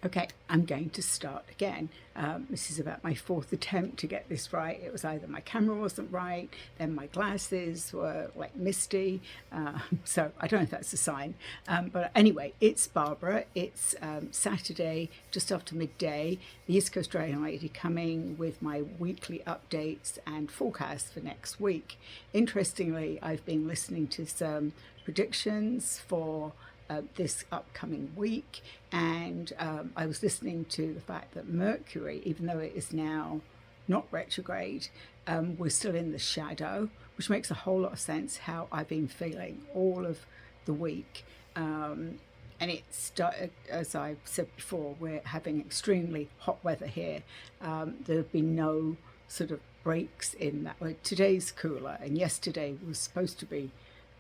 Okay, I'm going to start again. This is about my fourth attempt to get this right. It was either my camera wasn't right, then my glasses were like misty. So I don't know if that's a sign. But anyway, it's Barbara. It's Saturday, just after midday. The East Coast Dragon Lady coming with my weekly updates and forecasts for next week. Interestingly, I've been listening to some predictions for this upcoming week, and I was listening to the fact that Mercury, even though it is now not retrograde, we're still in the shadow, which makes a whole lot of sense how I've been feeling all of the week. And it started, as I said before, we're having extremely hot weather here. There have been no sort of breaks in that. Well, today's cooler, and yesterday was supposed to be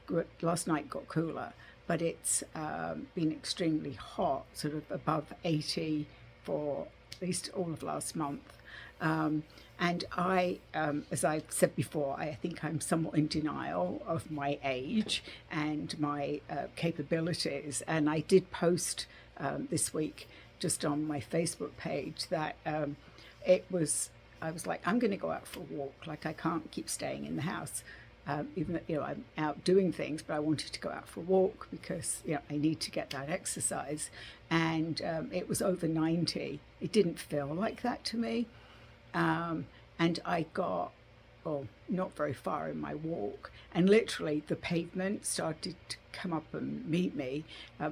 good. Last night got cooler, but it's been extremely hot, sort of above 80 for at least all of last month. And I, as I've said before, I think I'm somewhat in denial of my age and my capabilities. And I did post this week just on my Facebook page that I was like, I'm going to go out for a walk. Like, I can't keep staying in the house. Even though I'm out doing things, but I wanted to go out for a walk because I need to get that exercise. And it was over 90. It didn't feel like that to me. And I got, well, not very far in my walk, and literally the pavement started to come up and meet me.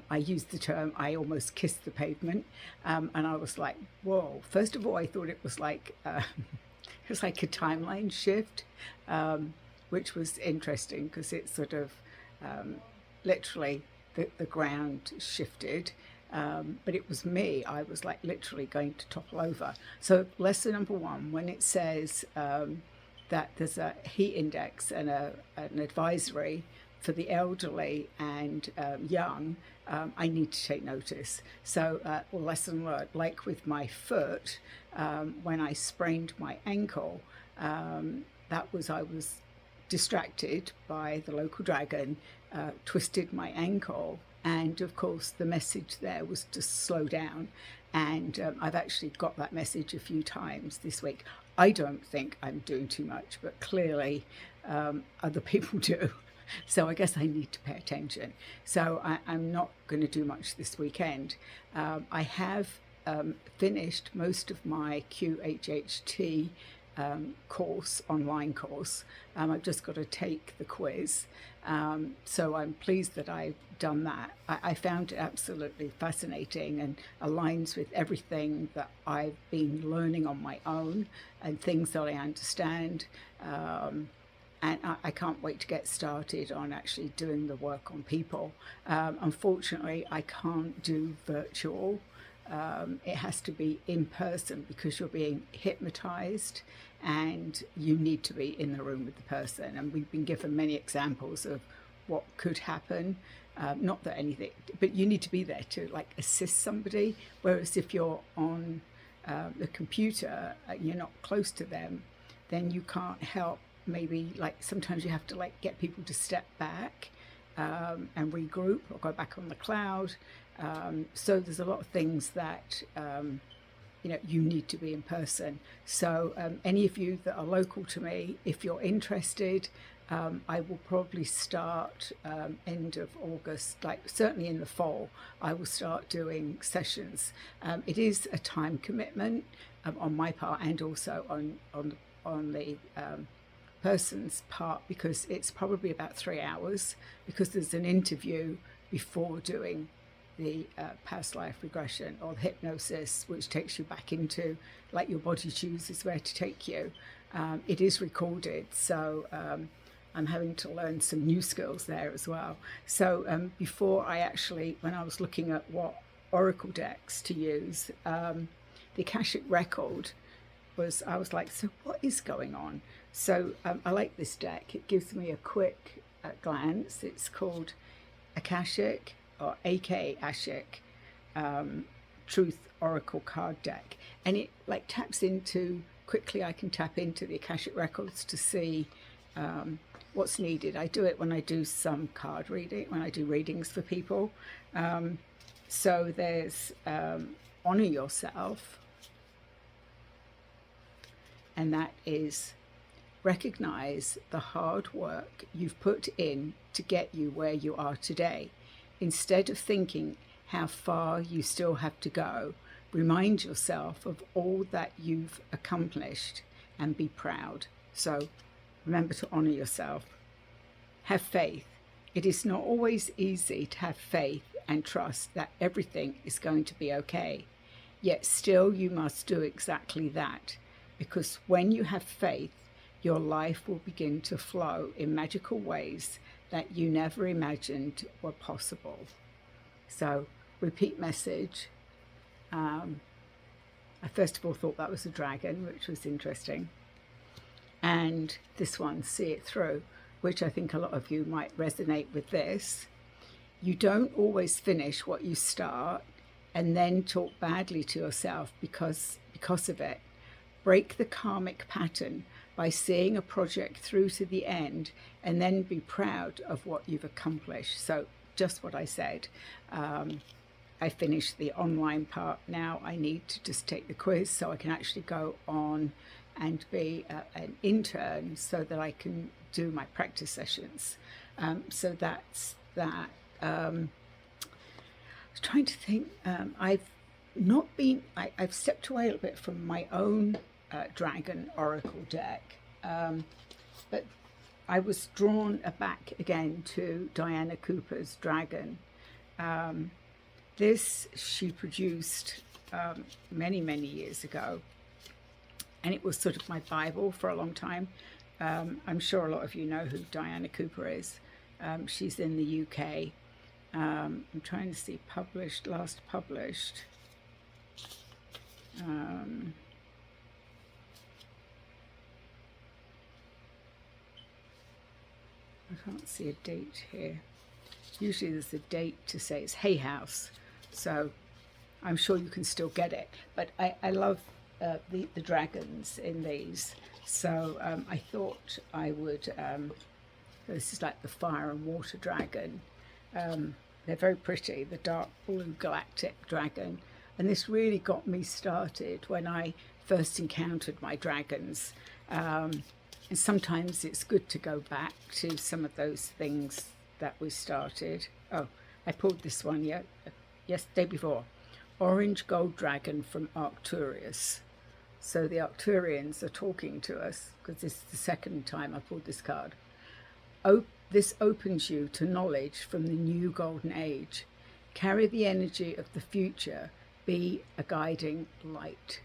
I used the term, I almost kissed the pavement. And I was like, whoa. First of all, I thought it was like, it was like a timeline shift. Which was interesting because it sort of literally the ground shifted, but it was me. I was like literally going to topple over. So lesson number one, when it says that there's a heat index and an advisory for the elderly and young, I need to take notice. So lesson learned, like with my foot, when I sprained my ankle, I was distracted by the local dragon, twisted my ankle, and of course the message there was to slow down. And I've actually got that message a few times this week. I don't think I'm doing too much, but clearly other people do. So I guess I need to pay attention. So I'm not going to do much this weekend. I have finished most of my QHHT online course. I've just got to take the quiz. So I'm pleased that I've done that. I found it absolutely fascinating and aligns with everything that I've been learning on my own and things that I understand. And I can't wait to get started on actually doing the work on people. Unfortunately, I can't do virtual. It has to be in person because you're being hypnotized and you need to be in the room with the person. And we've been given many examples of what could happen. Not that anything, but you need to be there to like assist somebody. Whereas if you're on the computer and you're not close to them, then you can't help. Maybe like sometimes you have to like get people to step back and regroup or go back on the cloud. So there's a lot of things that you need to be in person. So any of you that are local to me, if you're interested, I will probably start end of August, like certainly in the fall, I will start doing sessions. It is a time commitment on my part and also on the person's part, because it's probably about 3 hours, because there's an interview before doing the past life regression or the hypnosis, which takes you back into like your body chooses where to take you. It is recorded, so I'm having to learn some new skills there as well. So before when I was looking at what oracle decks to use, the Akashic Record I was like, so what is going on? So I like this deck. It gives me a quick glance. It's called Akashic, or AK Ashik, Truth Oracle card deck. And it like taps into, quickly I can tap into the Akashic Records to see what's needed. I do it when I do some card reading, when I do readings for people. So there's honor yourself, and that is recognize the hard work you've put in to get you where you are today. Instead of thinking how far you still have to go, remind yourself of all that you've accomplished and be proud. So remember to honor yourself. Have faith. It is not always easy to have faith and trust that everything is going to be okay. Yet still you must do exactly that, because when you have faith, your life will begin to flow in magical ways that you never imagined were possible. So, repeat message. I first of all thought that was a dragon, which was interesting. And this one, see it through, which I think a lot of you might resonate with this. You don't always finish what you start and then talk badly to yourself because of it. Break the karmic pattern by seeing a project through to the end and then be proud of what you've accomplished. So just what I said. I finished the online part. Now I need to just take the quiz so I can actually go on and be an intern so that I can do my practice sessions. So that's that. I was trying to think. I've stepped away a little bit from my own Dragon Oracle deck, but I was drawn back again to Diana Cooper's Dragon. This she produced many years ago, and it was sort of my Bible for a long time. I'm sure a lot of you know who Diana Cooper is. She's in the UK. I'm trying to see last published. I can't see a date here. Usually there's a date to say it's Hay House, so I'm sure you can still get it. But I love the dragons in these, so I thought I would. This is like the fire and water dragon. They're very pretty, the dark blue galactic dragon. And this really got me started when I first encountered my dragons. And sometimes it's good to go back to some of those things that we started. Oh, I pulled this one day before. Orange Gold Dragon from Arcturus. So the Arcturians are talking to us, because this is the second time I pulled this card. This opens you to knowledge from the new golden age. Carry the energy of the future. Be a guiding light.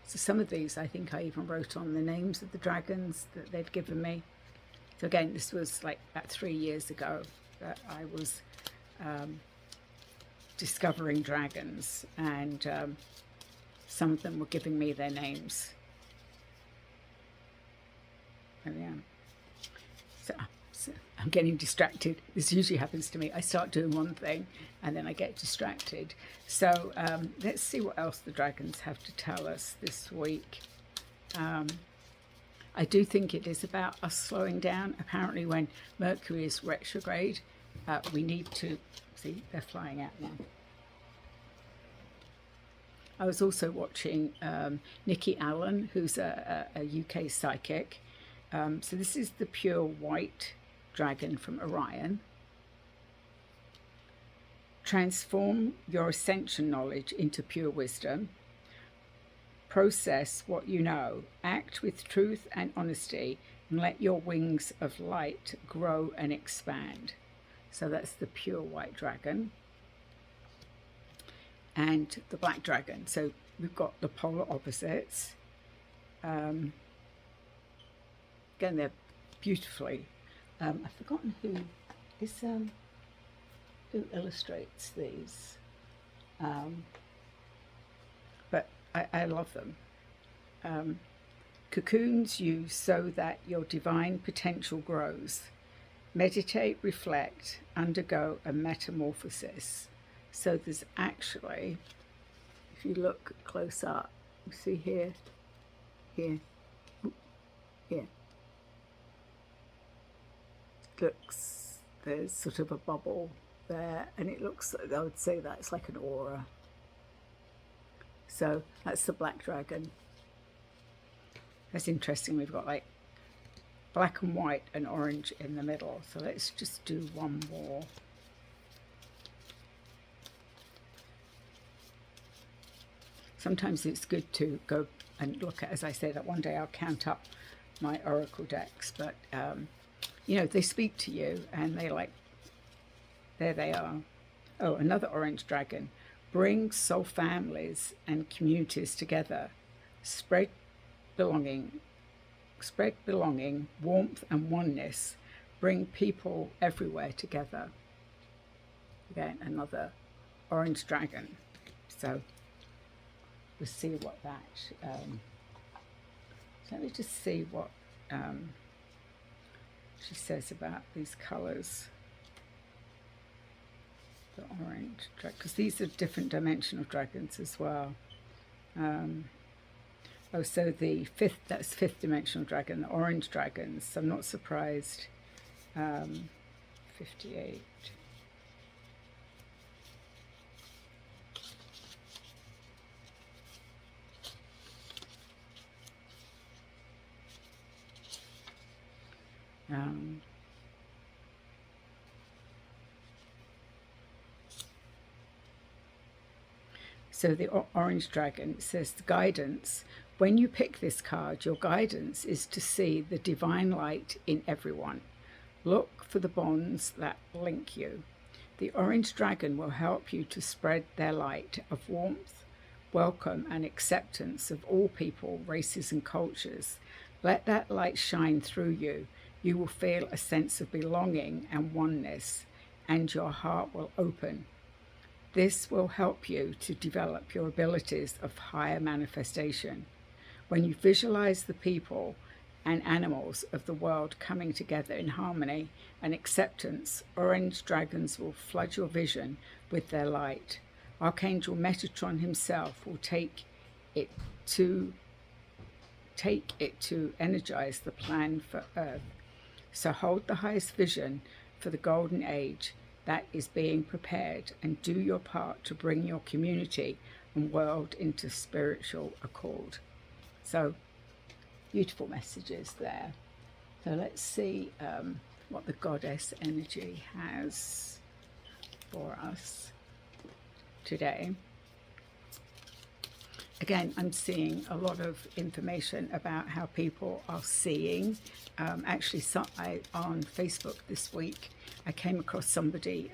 So some of these, I think I even wrote on the names of the dragons that they'd given me. So again, this was like about 3 years ago that I was discovering dragons, and some of them were giving me their names. There we are. So I'm getting distracted. This usually happens to me. I start doing one thing and then I get distracted. So let's see what else the dragons have to tell us this week. I do think it is about us slowing down. Apparently when Mercury is retrograde, we need to, see, they're flying out now. I was also watching Nikki Allen, who's a UK psychic. So this is the pure white dragon from Orion. Transform your ascension knowledge into pure wisdom. Process what you know. Act with truth and honesty, and let your wings of light grow and expand. So that's the pure white dragon. And the black dragon. So we've got the polar opposites. Again, they're beautifully. I've forgotten who illustrates these, but I love them. Cocoons you so that your divine potential grows. Meditate, reflect, undergo a metamorphosis. So there's actually, if you look close up, you see here, here. Looks, there's sort of a bubble there, and it looks, I would say that's like an aura. So that's the black dragon. That's interesting. We've got like black and white and orange in the middle. So let's just do one more. Sometimes it's good to go and look at, as I said, that one day I'll count up my oracle decks, but you know, they speak to you and they like, there they are. Oh, another orange dragon. Bring soul families and communities together. Spread belonging, warmth and oneness. Bring people everywhere together. Again, another orange dragon. So we'll see what that, so let me just see what she says about these colours. The orange dragon, because these are different dimensional dragons as well. Oh, so the that's fifth dimensional dragon, the orange dragons. So I'm not surprised. 58. So the orange dragon, it says the guidance. When you pick this card, your guidance is to see the divine light in everyone. Look for the bonds that link you. The orange dragon will help you to spread their light of warmth, welcome and acceptance of all people, races and cultures. Let that light shine through you. You will feel a sense of belonging and oneness, and your heart will open. This will help you to develop your abilities of higher manifestation. When you visualize the people and animals of the world coming together in harmony and acceptance, orange dragons will flood your vision with their light. Archangel Metatron himself will take it to energize the plan for Earth. So hold the highest vision for the golden age that is being prepared, and do your part to bring your community and world into spiritual accord. So beautiful messages there. So let's see what the goddess energy has for us today. Again, I'm seeing a lot of information about how people are seeing. Actually, on Facebook this week, I came across somebody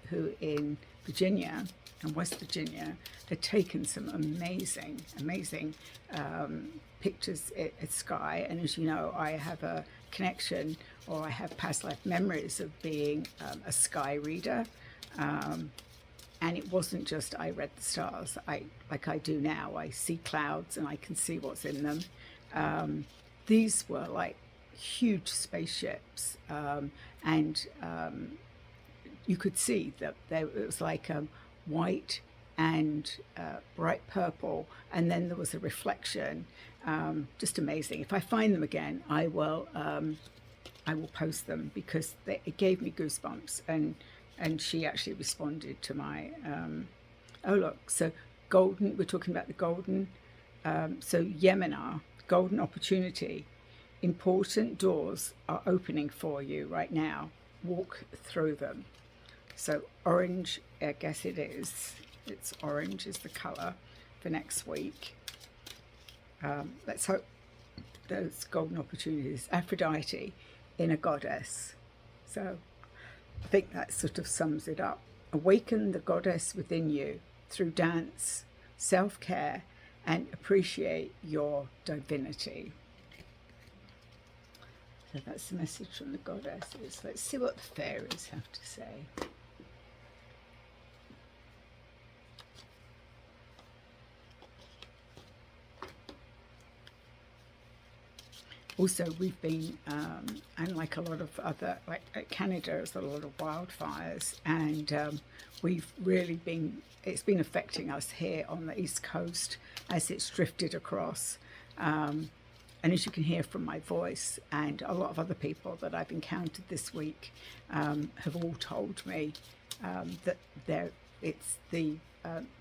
who in Virginia, in West Virginia, had taken some amazing pictures at sky. And as you know, I have a connection, or I have past life memories of being a sky reader. And it wasn't just I read the stars, like I do now. I see clouds and I can see what's in them. These were like huge spaceships, and you could see that it was like white and bright purple, and then there was a reflection. Just amazing. If I find them again, I will post them, because it gave me goosebumps. And she actually responded to my, oh look, so golden, we're talking about the golden, so Yemina, golden opportunity. Important doors are opening for you right now. Walk through them. So orange, I guess it is. It's orange is the colour for next week. Let's hope those golden opportunities. Aphrodite, inner goddess. So I think that sort of sums it up. Awaken the goddess within you through dance, self-care, and appreciate your divinity. So that's the message from the goddesses. Let's see what the fairies have to say. Also, we've been, and like a lot of other, like Canada, there's a lot of wildfires, and we've really been, it's been affecting us here on the East Coast as it's drifted across. And as you can hear from my voice, and a lot of other people that I've encountered this week have all told me that they're it's the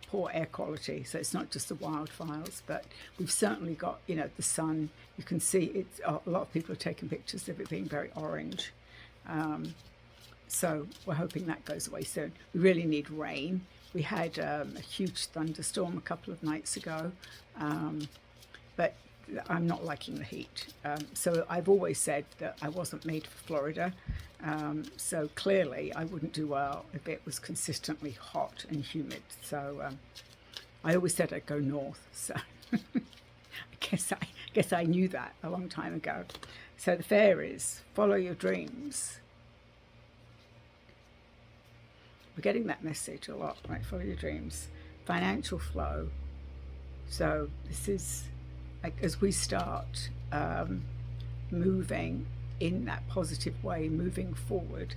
poor air quality. So it's not just the wildfires, but we've certainly got, you know, the sun. You can see it's a lot of people are taking pictures of it being very orange. So we're hoping that goes away soon. We really need rain. We had a huge thunderstorm a couple of nights ago, but I'm not liking the heat. So I've always said that I wasn't made for Florida. So clearly I wouldn't do well if it was consistently hot and humid. So I always said I'd go north. So I guess I knew that a long time ago. So the fairies, follow your dreams. We're getting that message a lot, right? Follow your dreams. Financial flow. So this is like as we start moving in that positive way, moving forward.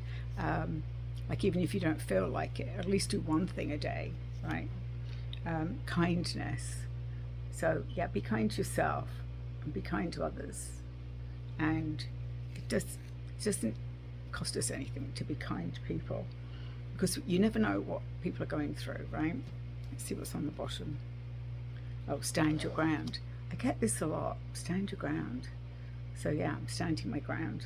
Like even if you don't feel like it, at least do one thing a day, right? Kindness. So yeah, be kind to yourself and be kind to others. And it doesn't cost us anything to be kind to people, because you never know what people are going through, right? Let's see what's on the bottom. Oh, stand your ground. I get this a lot, stand your ground. So yeah, I'm standing my ground.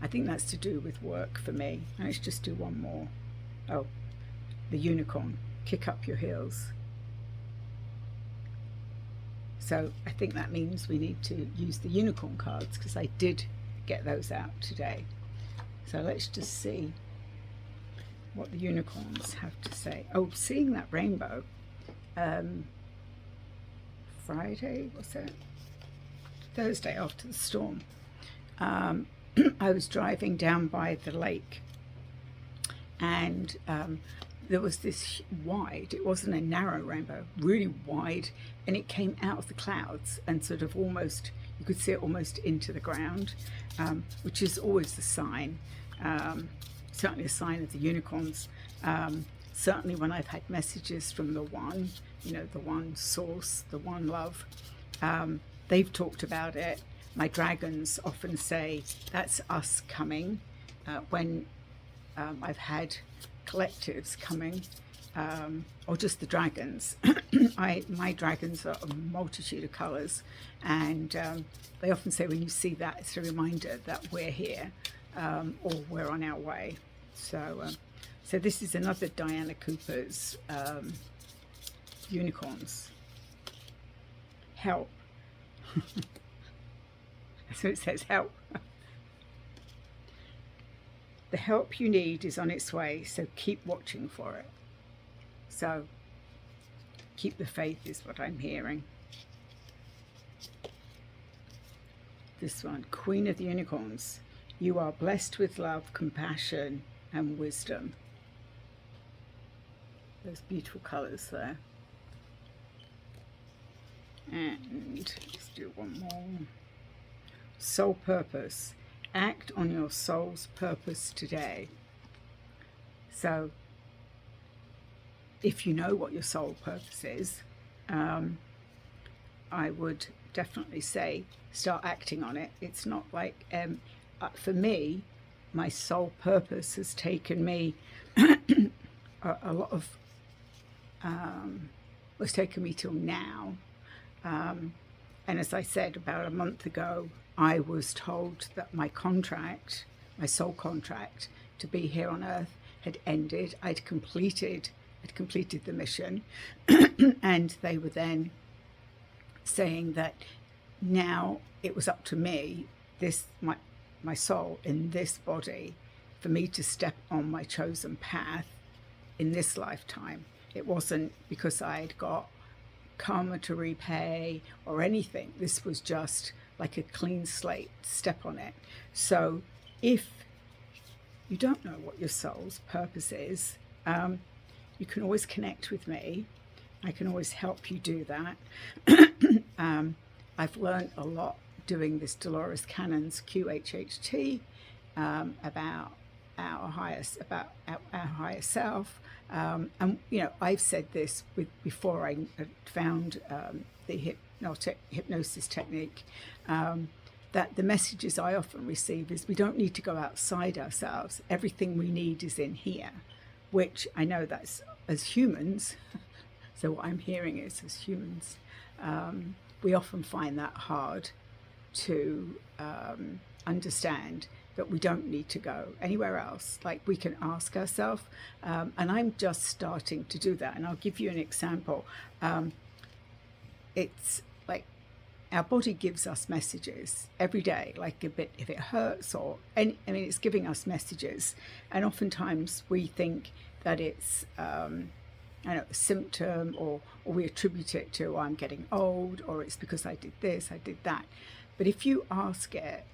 I think that's to do with work for me. And let's just do one more. Oh, the unicorn, kick up your heels. So I think that means we need to use the unicorn cards, because I did get those out today. So let's just see what the unicorns have to say. Oh, seeing that rainbow. Friday, what's it? Thursday after the storm. I was driving down by the lake, and there was this wide, it wasn't a narrow rainbow, really wide, and it came out of the clouds and sort of almost, you could see it almost into the ground, which is always the sign, certainly a sign of the unicorns. Certainly when I've had messages from the one, you know, the one source, the one love, they've talked about it. My dragons often say that's us coming. When I've had collectives coming, or just the dragons. My dragons are a multitude of colours, and they often say when you see that, it's a reminder that we're here, or we're on our way. So this is another Diana Cooper's unicorns. Help. So it says help. The help you need is on its way, so keep watching for it. So keep the faith is what I'm hearing. This one, Queen of the Unicorns. You are blessed with love, compassion, and wisdom. Those beautiful colours there. And let's do one more. Soul purpose. Act on your soul's purpose today. So if you know what your soul purpose is, I would definitely say start acting on it. It's not like, for me, my soul purpose has taken me a lot of, was taken me till now. And as I said, about a month ago, I was told that my contract, my soul contract to be here on Earth had ended. I'd completed the mission. And they were then saying that now it was up to me, my soul in this body, for me to step on my chosen path in this lifetime. It wasn't because I had got karma to repay or anything. This was just like a clean slate, step on it. So if you don't know what your soul's purpose is, you can always connect with me. I can always help you do that. I've learned a lot doing this Dolores Cannon's QHHT about our higher self. And you know, I've said this before I found the hypnosis technique, that the messages I often receive is we don't need to go outside ourselves. Everything we need is in here. which I know that's as humans. So what I'm hearing is, as humans, we often find that hard to understand that we don't need to go anywhere else. Like, we can ask ourselves, and I'm just starting to do that. And I'll give you an example. It's like our body gives us messages every day, like a bit if it hurts or any, I mean, it's giving us messages, and oftentimes we think that it's I don't know, a symptom, or we attribute it to, oh, I'm getting old, or it's because I did this, I did that. But if you ask it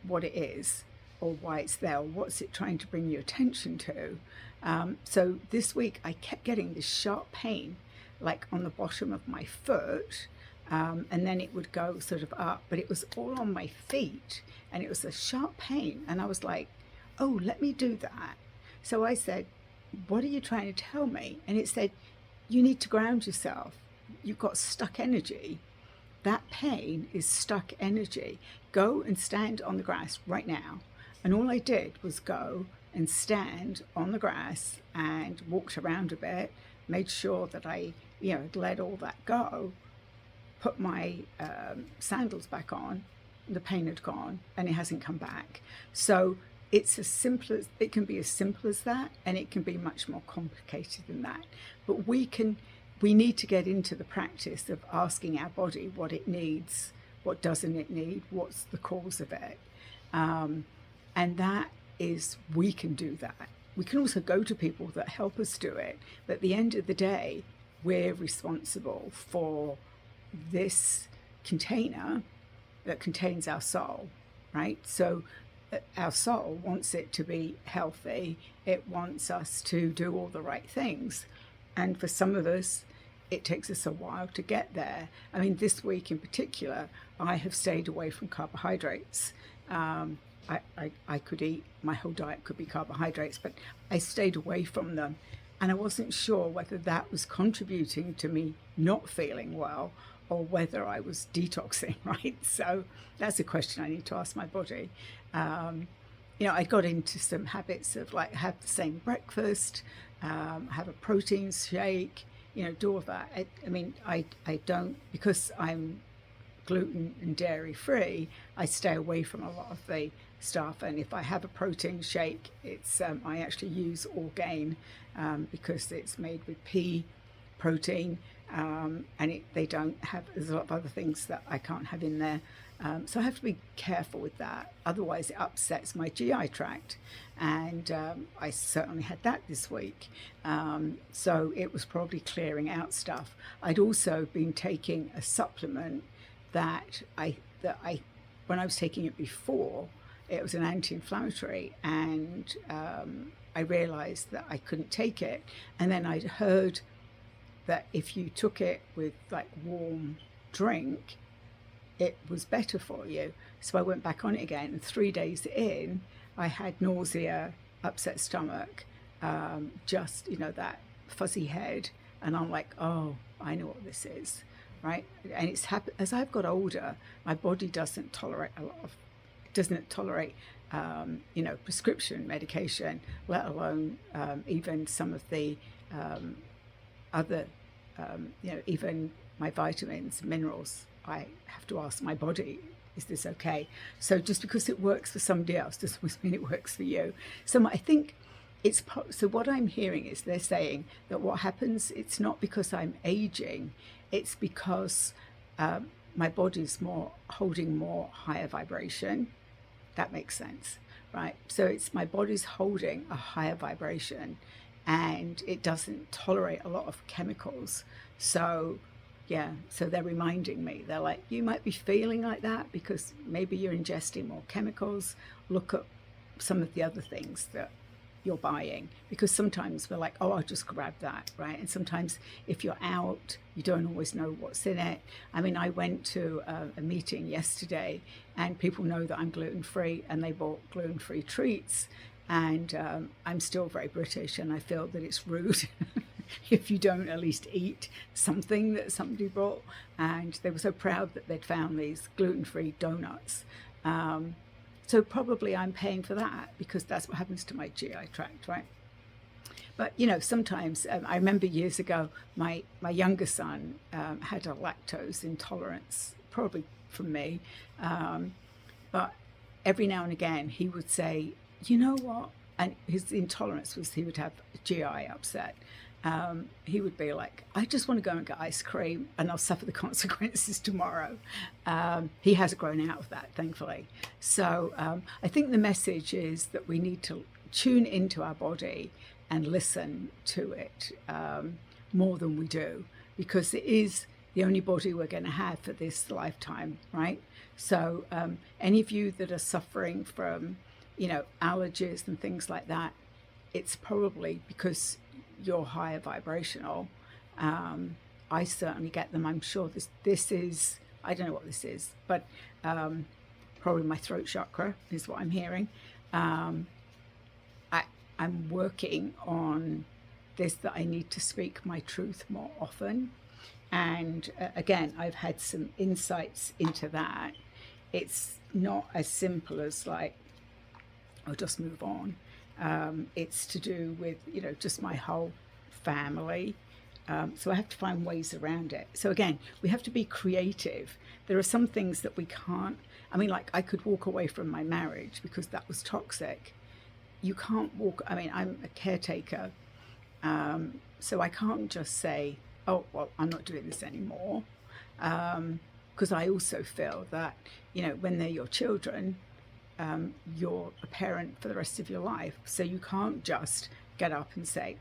what it is, or why it's there, or what's it trying to bring your attention to. So this week I kept getting this sharp pain, like on the bottom of my foot, and then it would go sort of up, but it was all on my feet, and it was a sharp pain. And I was like, oh, let me do that. So I said, what are you trying to tell me? And it said, you need to ground yourself. You've got stuck energy. That pain is stuck energy. Go and stand on the grass right now. And all I did was go and stand on the grass and walked around a bit, made sure that I, let all that go, put my sandals back on, the pain had gone, and it hasn't come back. So it's as simple as, it can be as simple as that, and it can be much more complicated than that. But we need to get into the practice of asking our body what it needs, what doesn't it need, what's the cause of it. And that is, we can do that. We can also go to people that help us do it. But at the end of the day, we're responsible for this container that contains our soul, right? So our soul wants it to be healthy. It wants us to do all the right things. And for some of us, it takes us a while to get there. I mean, this week in particular, I have stayed away from carbohydrates. I could eat, my whole diet could be carbohydrates, but I stayed away from them. And I wasn't sure whether that was contributing to me not feeling well, or whether I was detoxing, right? So that's a question I need to ask my body. I got into some habits of, like, have the same breakfast, have a protein shake, do all of that. I don't, because I'm gluten and dairy free, I stay away from a lot of the stuff. And if I have a protein shake, it's I actually use Orgain, because it's made with pea protein, and they don't have, there's a lot of other things that I can't have in there. So I have to be careful with that. Otherwise, it upsets my GI tract. And I certainly had that this week. So it was probably clearing out stuff. I'd also been taking a supplement that when I was taking it before, it was an anti-inflammatory, and I realized that I couldn't take it. And then I'd heard that if you took it with, like, warm drink, it was better for you. So I went back on it again, and 3 days in, I had nausea, upset stomach, just, that fuzzy head. And I'm like, oh, I know what this is, right? And it's happened as I've got older. My body doesn't tolerate prescription medication, let alone even some of the other, even my vitamins, minerals. I have to ask my body, is this okay? So just because it works for somebody else doesn't always mean it works for you. So I think so what I'm hearing is they're saying that what happens, it's not because I'm aging, it's because my body's holding more higher vibration. That makes sense, right? So it's my body's holding a higher vibration, and it doesn't tolerate a lot of chemicals. So they're reminding me. They're like, you might be feeling like that because maybe you're ingesting more chemicals. Look at some of the other things that you're buying, because sometimes we're like, oh, I'll just grab that, right? And sometimes if you're out, you don't always know what's in it. I mean, I went to a meeting yesterday, and people know that I'm gluten-free, and they bought gluten-free treats. And I'm still very British, and I feel that it's rude if you don't at least eat something that somebody brought. And they were so proud that they'd found these gluten-free donuts. So probably I'm paying for that, because that's what happens to my GI tract, right? But sometimes I remember years ago, my younger son had a lactose intolerance, probably from me, but every now and again he would say, you know what? And his intolerance was he would have GI upset. He would be like, I just want to go and get ice cream and I'll suffer the consequences tomorrow. He has grown out of that, thankfully. So I think the message is that we need to tune into our body and listen to it more than we do, because it is the only body we're going to have for this lifetime, right? So any of you that are suffering from, allergies and things like that, it's probably because you're higher vibrational. I certainly get them. I'm sure this is, I don't know what this is, but probably my throat chakra is what I'm hearing. I'm working on this, that I need to speak my truth more often. And again, I've had some insights into that. It's not as simple as like, I'll just move on. It's to do with, just my whole family. So I have to find ways around it. So again, we have to be creative. There are some things that we can't, like I could walk away from my marriage because that was toxic. You can't walk, I'm a caretaker. So I can't just say, oh, well, I'm not doing this anymore. Because I also feel that, when they're your children, you're a parent for the rest of your life. So you can't just get up and say,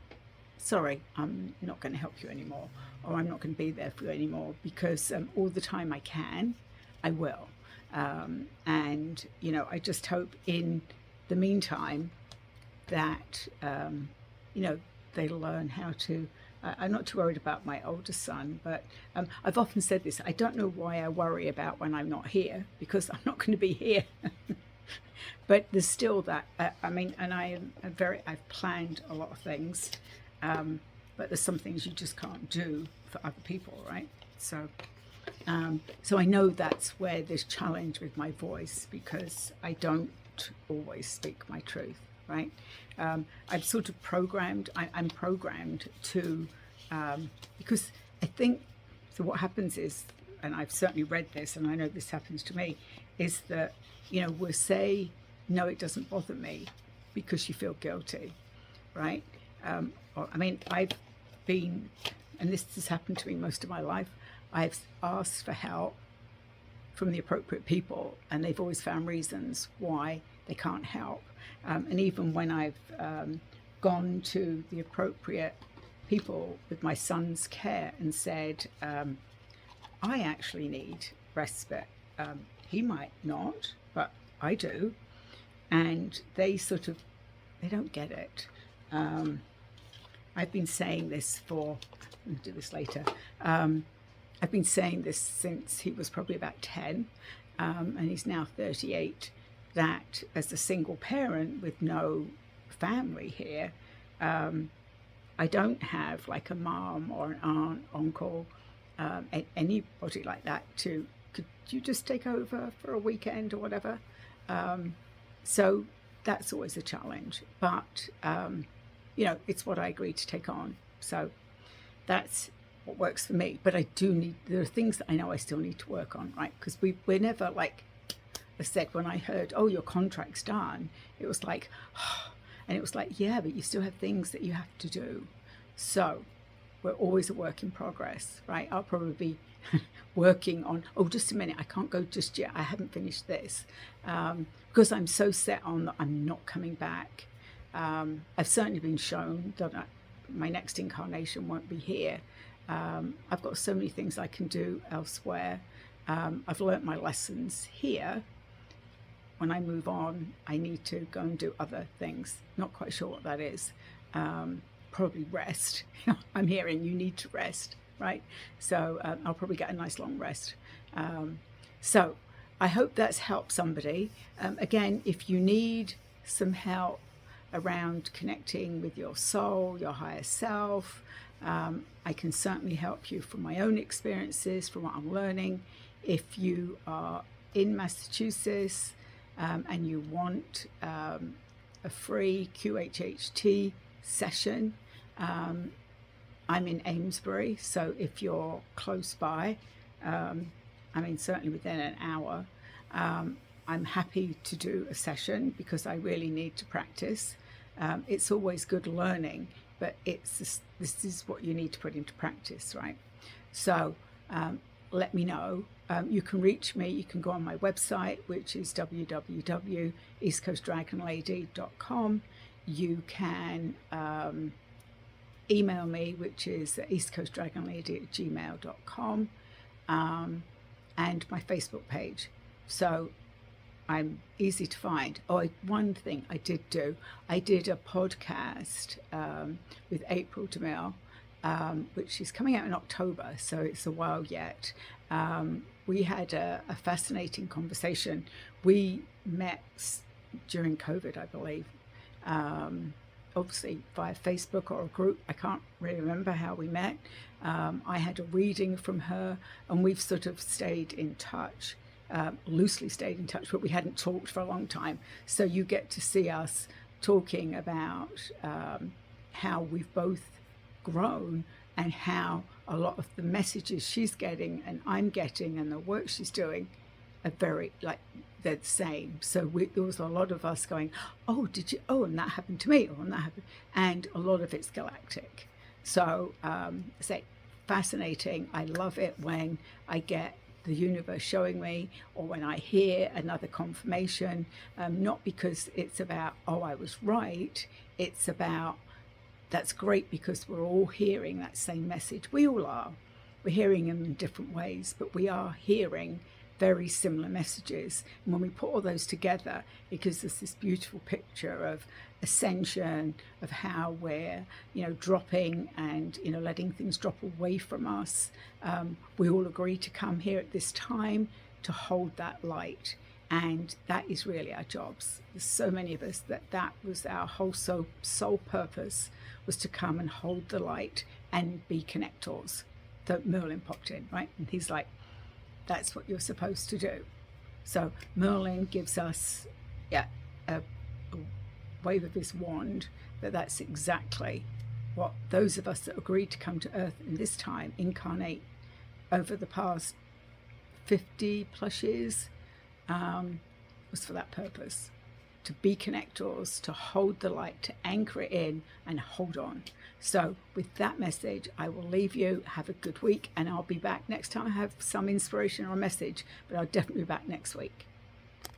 sorry, I'm not going to help you anymore, or I'm not going to be there for you anymore, because all the time I will. And, I just hope in the meantime that, they learn how to, I'm not too worried about my oldest son, but I've often said this, I don't know why I worry about when I'm not here, because I'm not going to be here. But there's still that, and I've planned a lot of things, but there's some things you just can't do for other people, right? So I know that's where there's challenge with my voice, because I don't always speak my truth, right? I'm sort of programmed, I'm programmed to, because I think, so what happens is, and I've certainly read this, and I know this happens to me, is that, we'll say, no, it doesn't bother me, because you feel guilty, right? I've been, and this has happened to me most of my life, I've asked for help from the appropriate people, and they've always found reasons why they can't help. And even when I've gone to the appropriate people with my son's care and said, I actually need respite. He might not, but I do. And they don't get it. I've been saying this for, I'm going to do this later. I've been saying this since he was probably about 10, and he's now 38, that as a single parent with no family here, I don't have like a mom or an aunt, uncle, anybody like that could you just take over for a weekend or whatever? So that's always a challenge, but it's what I agreed to take on. So that's what works for me. But there are things that I know I still need to work on, right? Because we're never like, I said, when I heard, oh, your contract's done, it was like, oh, and it was like, yeah, but you still have things that you have to do. So we're always a work in progress, right? I'll probably be working on, oh, just a minute, I can't go just yet. I haven't finished this, because I'm so set on that I'm not coming back. I've certainly been shown that my next incarnation won't be here. I've got so many things I can do elsewhere. I've learnt my lessons here. When I move on, I need to go and do other things. Not quite sure what that is. Probably rest. I'm hearing you need to rest, right? So I'll probably get a nice long rest. So I hope that's helped somebody. Again, if you need some help around connecting with your soul, your higher self, I can certainly help you from my own experiences, from what I'm learning. If you are in Massachusetts and you want a free QHHT session, I'm in Amesbury, so if you're close by, certainly within an hour, I'm happy to do a session because I really need to practice. It's always good learning, but this is what you need to put into practice, right? So let me know. You can reach me. You can go on my website, which is www.eastcoastdragonlady.com. You can email me, which is eastcoastdragonlady@gmail.com, and my Facebook page. So I'm easy to find. Oh, one thing I did do, I did a podcast with April DeMille, which is coming out in October, so it's a while yet. We had a fascinating conversation. We met during COVID, I believe, obviously via Facebook or a group. I can't really remember how we met. I had a reading from her, and we've sort of stayed in touch. Loosely stayed in touch, but we hadn't talked for a long time. So you get to see us talking about how we've both grown and how a lot of the messages she's getting and I'm getting and the work she's doing are very, like, they're the same. So there was a lot of us going, oh, did you? Oh, and that happened to me. Oh, and that happened. And a lot of it's galactic. So say fascinating. I love it when I get the universe showing me, or when I hear another confirmation, not because it's about, oh, I was right. It's about, that's great because we're all hearing that same message. We all are. We're hearing them in different ways, but we are hearing very similar messages. And when we put all those together, it gives us this beautiful picture of ascension, of how we're, dropping and, letting things drop away from us. We all agree to come here at this time to hold that light. And that is really our jobs. There's so many of us that was our whole soul purpose, was to come and hold the light and be connectors. So Merlin popped in, right? And he's like, that's what you're supposed to do. So Merlin gives us a wave of his wand, but that's exactly what those of us that agreed to come to Earth in this time incarnate over the past 50 plus years, was for that purpose, to be connectors, to hold the light, to anchor it in and hold on. So with that message, I will leave you. Have a good week, and I'll be back next time I have some inspiration or a message, but I'll definitely be back next week.